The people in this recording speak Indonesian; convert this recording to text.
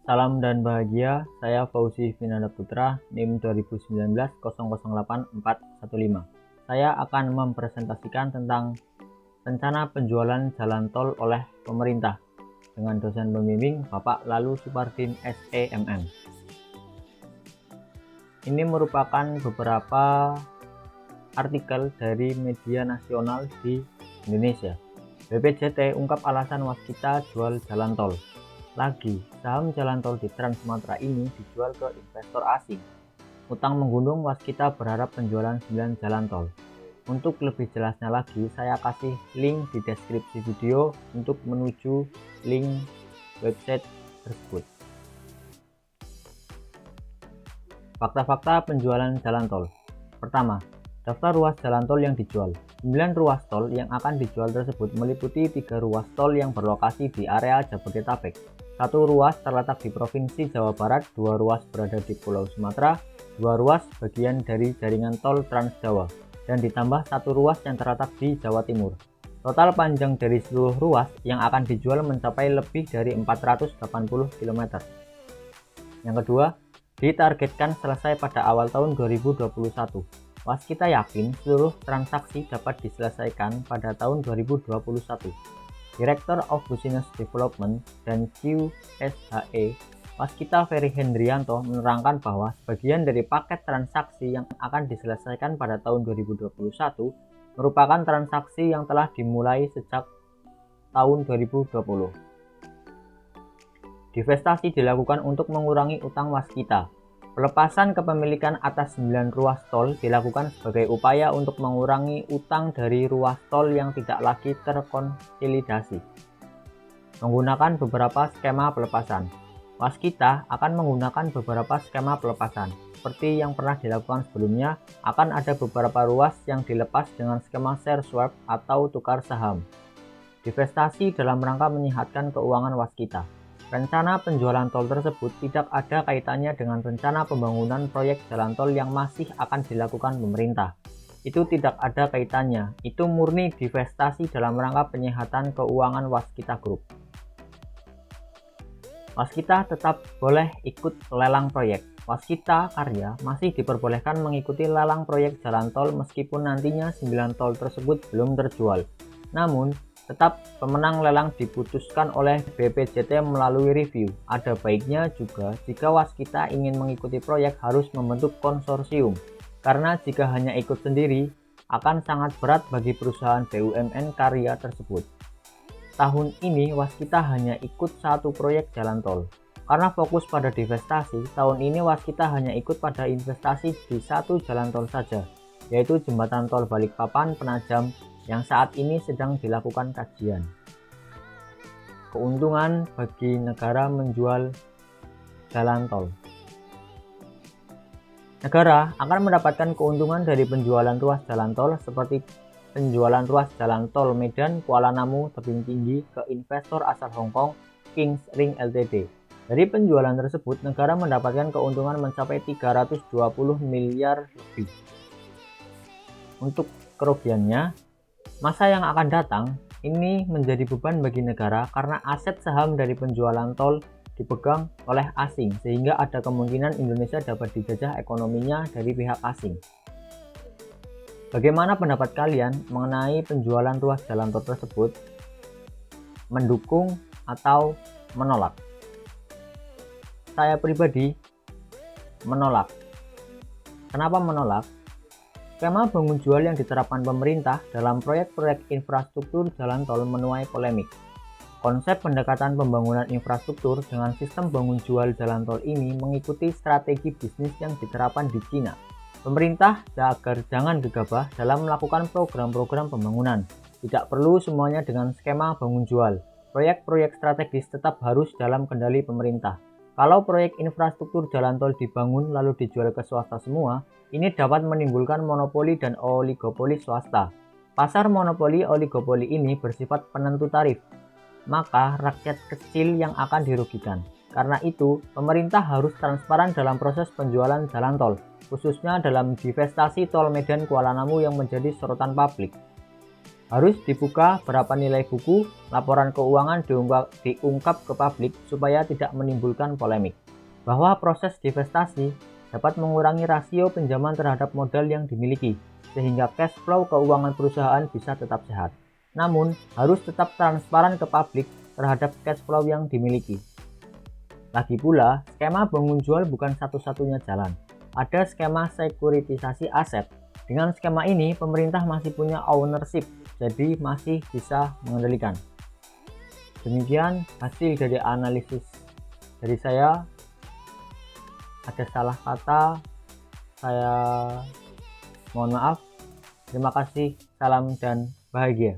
Salam dan bahagia, saya Fauzi Vinanda Putra, NIM 2019-008415. Saya akan mempresentasikan tentang rencana penjualan jalan tol oleh pemerintah dengan dosen pembimbing Bapak Lalu Supardin SEMM. Ini merupakan beberapa artikel dari media nasional di Indonesia. BPJT ungkap alasan waskita jual jalan tol. Lagi, saham jalan tol di Trans Sumatera ini dijual ke investor asing. Utang menggunung, waskita berharap penjualan 9 jalan tol. Untuk lebih jelasnya lagi, saya kasih link di deskripsi video untuk menuju link website tersebut. Fakta-fakta penjualan jalan tol. Pertama, daftar ruas jalan tol yang dijual. 9 ruas tol yang akan dijual tersebut meliputi 3 ruas tol yang berlokasi di area Jabodetabek. 1 ruas terletak di Provinsi Jawa Barat, 2 ruas berada di Pulau Sumatera, 2 ruas bagian dari jaringan tol Trans Jawa, dan ditambah 1 ruas yang terletak di Jawa Timur. Total panjang dari seluruh ruas yang akan dijual mencapai lebih dari 480 km. Yang kedua, ditargetkan selesai pada awal tahun 2021. Waskita yakin seluruh transaksi dapat diselesaikan pada tahun 2021. Director of Business Development dan QSHE Waskita Ferry Hendrianto menerangkan bahwa sebagian dari paket transaksi yang akan diselesaikan pada tahun 2021 merupakan transaksi yang telah dimulai sejak tahun 2020. Divestasi dilakukan untuk mengurangi utang waskita. Pelepasan kepemilikan atas 9 ruas tol dilakukan sebagai upaya untuk mengurangi utang dari ruas tol yang tidak lagi terkonsolidasi. Menggunakan beberapa skema pelepasan. Waskita akan menggunakan beberapa skema pelepasan. Seperti yang pernah dilakukan sebelumnya, akan ada beberapa ruas yang dilepas dengan skema share swap atau tukar saham. Divestasi dalam rangka menyehatkan keuangan waskita. Rencana penjualan tol tersebut tidak ada kaitannya dengan rencana pembangunan proyek jalan tol yang masih akan dilakukan pemerintah. Itu tidak ada kaitannya, itu murni divestasi dalam rangka penyehatan keuangan Waskita Group. Waskita tetap boleh ikut lelang proyek. Waskita Karya masih diperbolehkan mengikuti lelang proyek jalan tol meskipun nantinya 9 tol tersebut belum terjual. Namun, tetap pemenang lelang diputuskan oleh BPJT melalui review. Ada baiknya juga jika waskita ingin mengikuti proyek harus membentuk konsorsium, karena jika hanya ikut sendiri akan sangat berat bagi perusahaan BUMN karya tersebut. Tahun ini waskita hanya ikut 1 proyek jalan tol. Karena fokus pada divestasi, tahun ini waskita hanya ikut pada investasi di 1 jalan tol saja, yaitu jembatan tol Balikpapan Penajam yang saat ini sedang dilakukan kajian. Keuntungan bagi negara menjual jalan tol. Negara akan mendapatkan keuntungan dari penjualan ruas jalan tol seperti penjualan ruas jalan tol Medan Kuala Namu tebing tinggi ke investor asal Hong Kong Kings Ring Ltd. Dari penjualan tersebut, negara mendapatkan keuntungan mencapai 320 miliar lebih. Untuk kerugiannya, masa yang akan datang ini menjadi beban bagi negara karena aset saham dari penjualan tol dipegang oleh asing, sehingga ada kemungkinan Indonesia dapat dijajah ekonominya dari pihak asing. Bagaimana pendapat kalian mengenai penjualan ruas jalan tol tersebut? Mendukung atau menolak? Saya pribadi menolak. Kenapa menolak? Skema bangun jual yang diterapkan pemerintah dalam proyek-proyek infrastruktur jalan tol menuai polemik. Konsep pendekatan pembangunan infrastruktur dengan sistem bangun jual jalan tol ini mengikuti strategi bisnis yang diterapkan di Cina. Pemerintah agar jangan gegabah dalam melakukan program-program pembangunan. Tidak perlu semuanya dengan skema bangun jual. Proyek-proyek strategis tetap harus dalam kendali pemerintah. Kalau proyek infrastruktur jalan tol dibangun lalu dijual ke swasta semua, ini dapat menimbulkan monopoli dan oligopoli swasta. Pasar monopoli oligopoli ini bersifat penentu tarif, maka rakyat kecil yang akan dirugikan. Karena itu, pemerintah harus transparan dalam proses penjualan jalan tol, khususnya dalam divestasi tol Medan Kuala Namu yang menjadi sorotan publik. Harus dibuka berapa nilai buku, laporan keuangan diungkap ke publik supaya tidak menimbulkan polemik. Bahwa proses divestasi dapat mengurangi rasio pinjaman terhadap modal yang dimiliki, sehingga cash flow keuangan perusahaan bisa tetap sehat. Namun, harus tetap transparan ke publik terhadap cash flow yang dimiliki. Lagi pula, skema bangun jual bukan satu-satunya jalan. Ada skema sekuritisasi aset. Dengan skema ini, pemerintah masih punya ownership, jadi masih bisa mengendalikan. Demikian hasil dari analisis dari saya. Ada salah kata, saya mohon maaf. Terima kasih, salam dan bahagia.